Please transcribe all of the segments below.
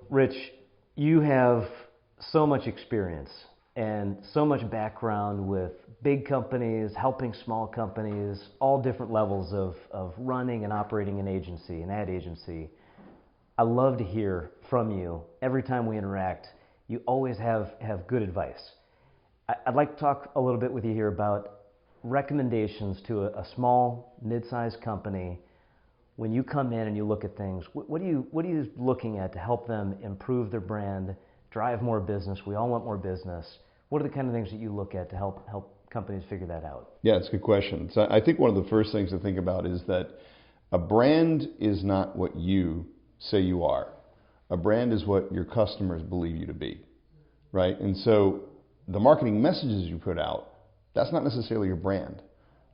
Rich, you have so much experience and so much background with big companies, helping small companies, all different levels of running and operating an ad agency. I love to hear from you. Every time we interact, you always have good advice. I'd like to talk a little bit with you here about recommendations to a small, mid-sized company. When you come in and you look at things, what are you looking at to help them improve their brand, drive more business? We all want more business. What are the kind of things that you look at to help companies figure that out? Yeah, it's a good question. So I think one of the first things to think about is that a brand is not what you say you are. A brand is what your customers believe you to be, right? And so the marketing messages you put out, that's not necessarily your brand.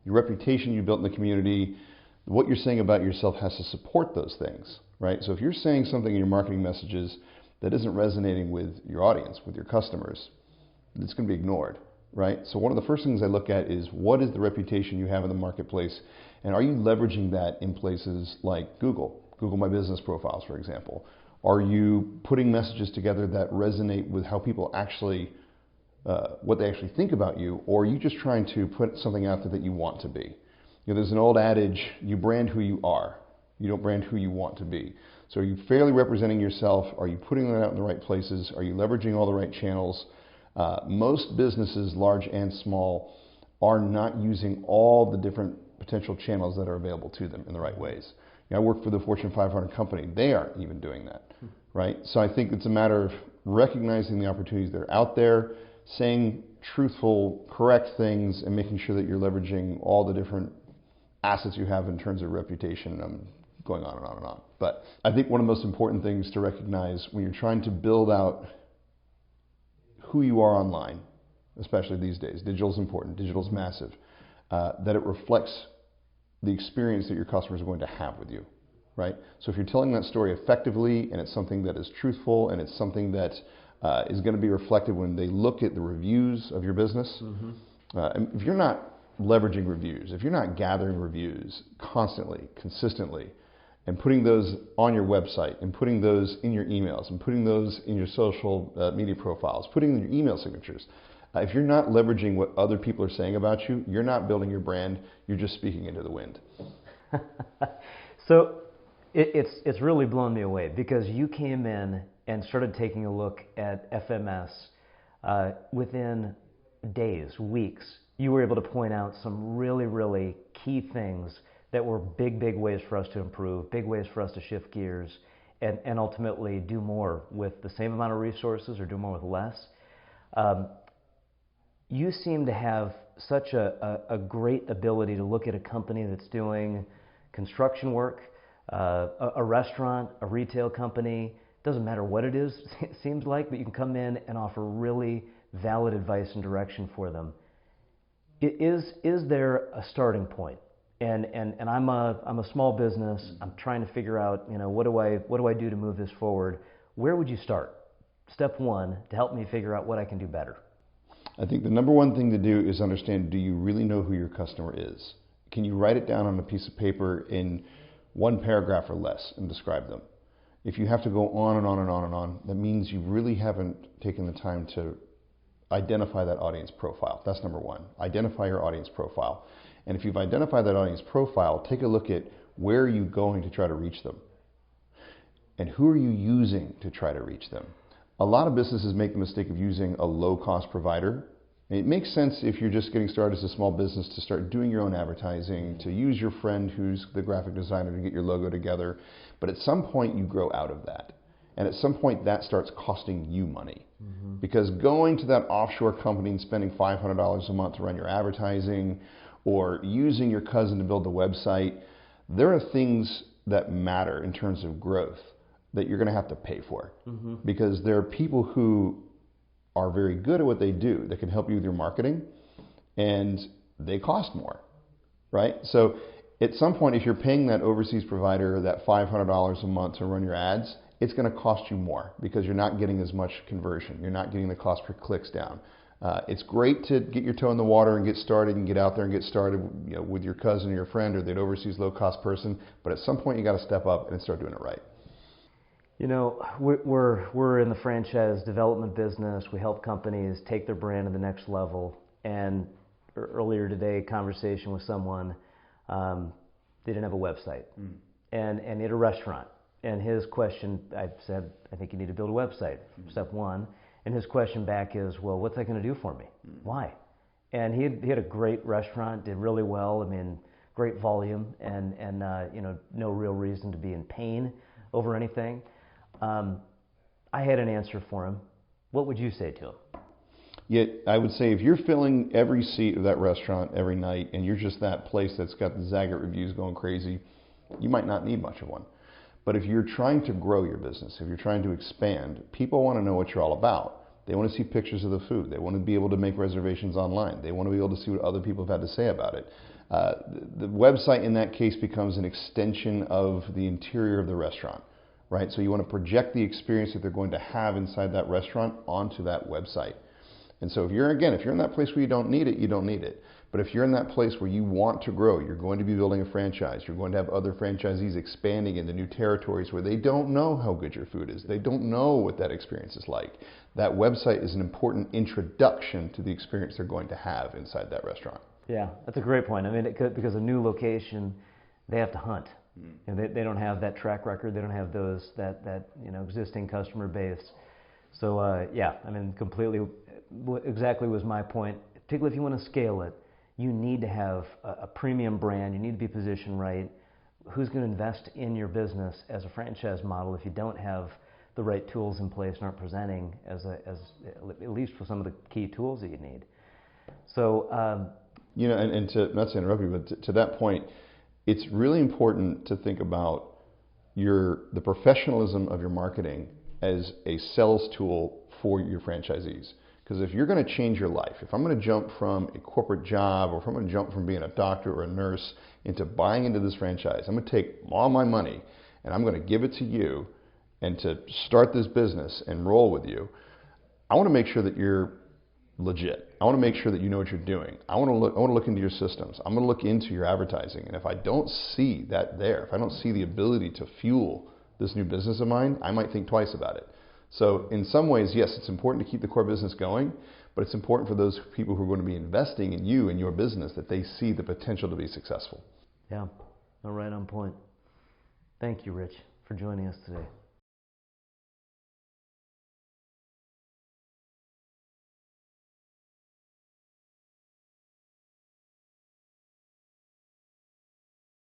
Your reputation you built in the community, what you're saying about yourself has to support those things, right? So if you're saying something in your marketing messages that isn't resonating with your audience, with your customers, it's going to be ignored, right? So one of the first things I look at is what is the reputation you have in the marketplace, and are you leveraging that in places like Google My Business Profiles, for example? Are you putting messages together that resonate with how people actually, what they actually think about you, or are you just trying to put something out there that you want to be? You know, there's an old adage, you brand who you are. You don't brand who you want to be. So are you fairly representing yourself? Are you putting that out in the right places? Are you leveraging all the right channels? Most businesses, large and small, are not using all the different potential channels that are available to them in the right ways. You know, I work for the Fortune 500 company. They aren't even doing that, right? So I think it's a matter of recognizing the opportunities that are out there, saying truthful, correct things, and making sure that you're leveraging all the different assets you have in terms of reputation. I'm going on and on and on. But I think one of the most important things to recognize when you're trying to build out who you are online, especially these days, digital is important, digital is massive, that it reflects the experience that your customers are going to have with you, right? So if you're telling that story effectively and it's something that is truthful and it's something that is going to be reflected when they look at the reviews of your business, and if you're not leveraging reviews, if you're not gathering reviews constantly, consistently, and putting those on your website, and putting those in your emails, and putting those in your social media profiles, putting in your email signatures, if you're not leveraging what other people are saying about you, you're not building your brand, you're just speaking into the wind. So it's really blown me away because you came in and started taking a look at FMS within days, weeks. You were able to point out some really, really key things that were big ways for us to improve, big ways for us to shift gears, and ultimately do more with the same amount of resources or do more with less. You seem to have such a great ability to look at a company that's doing construction work, a restaurant, a retail company. Doesn't matter what it is, it seems like, but you can come in and offer really valid advice and direction for them. Is there a starting point? And I'm a small business. I'm trying to figure out, you know, what do I do to move this forward? Where would you start? Step one, to help me figure out what I can do better. I think the number one thing to do is understand, do you really know who your customer is? Can you write it down on a piece of paper in one paragraph or less and describe them? If you have to go on and on and on and on, that means you really haven't taken the time to identify that audience profile. That's number one. Identify your audience profile. And if you've identified that audience profile, take a look at where are you going to try to reach them? And who are you using to try to reach them? A lot of businesses make the mistake of using a low-cost provider. And it makes sense if you're just getting started as a small business to start doing your own advertising, to use your friend who's the graphic designer to get your logo together. But at some point you grow out of that. And at some point that starts costing you money. Because going to that offshore company and spending $500 a month to run your advertising, or using your cousin to build the website, there are things that matter in terms of growth that you're going to have to pay for. Because there are people who are very good at what they do that can help you with your marketing, and they cost more, right? So at some point, if you're paying that overseas provider that $500 a month to run your ads, it's going to cost you more because you're not getting as much conversion. You're not getting the cost per clicks down. It's great to get your toe in the water and get started and get out there and get started, you know, with your cousin or your friend or that overseas low-cost person, but at some point you got to step up and start doing it right. You know, we're in the franchise development business. We help companies take their brand to the next level. And earlier today, conversation with someone, they didn't have a website, and they had a restaurant. And his question, I said, I think you need to build a website, step one. And his question back is, well, what's that going to do for me? Why? And he had a great restaurant, did really well. I mean, great volume, and you know, no real reason to be in pain over anything. I had an answer for him. What would you say to him? Yet I would say if you're filling every seat of that restaurant every night and you're just that place that's got the Zagat reviews going crazy, you might not need much of one. But if you're trying to grow your business, if you're trying to expand, people want to know what you're all about. They want to see pictures of the food. They want to be able to make reservations online. They want to be able to see what other people have had to say about it. The website in that case becomes an extension of the interior of the restaurant, right? So you want to project the experience that they're going to have inside that restaurant onto that website. And so if you're in that place where you don't need it, you don't need it. But if you're in that place where you want to grow, you're going to be building a franchise, you're going to have other franchisees expanding into new territories where they don't know how good your food is, they don't know what that experience is like. That website is an important introduction to the experience they're going to have inside that restaurant. Yeah, that's a great point. I mean, because a new location, they have to hunt. And they don't have that track record. They don't have that you know, existing customer base. So yeah, I mean, completely, exactly was my point. Particularly if you want to scale it, you need to have a premium brand. You need to be positioned right. Who's going to invest in your business as a franchise model if you don't have the right tools in place and aren't presenting as at least for some of the key tools that you need? So you know, and to not to interrupt you, but to that point, it's really important to think about the professionalism of your marketing as a sales tool for your franchisees. Because if you're going to change your life, if I'm going to jump from a corporate job, or if I'm going to jump from being a doctor or a nurse into buying into this franchise, I'm going to take all my money and I'm going to give it to you and to start this business and roll with you. I want to make sure that you're legit. I want to make sure that you know what you're doing. I want to look into your systems. I'm going to look into your advertising. And if I don't see that there, if I don't see the ability to fuel this new business of mine, I might think twice about it. So in some ways, yes, it's important to keep the core business going, but it's important for those people who are going to be investing in you and your business that they see the potential to be successful. Yeah, right on point. Thank you, Rich, for joining us today.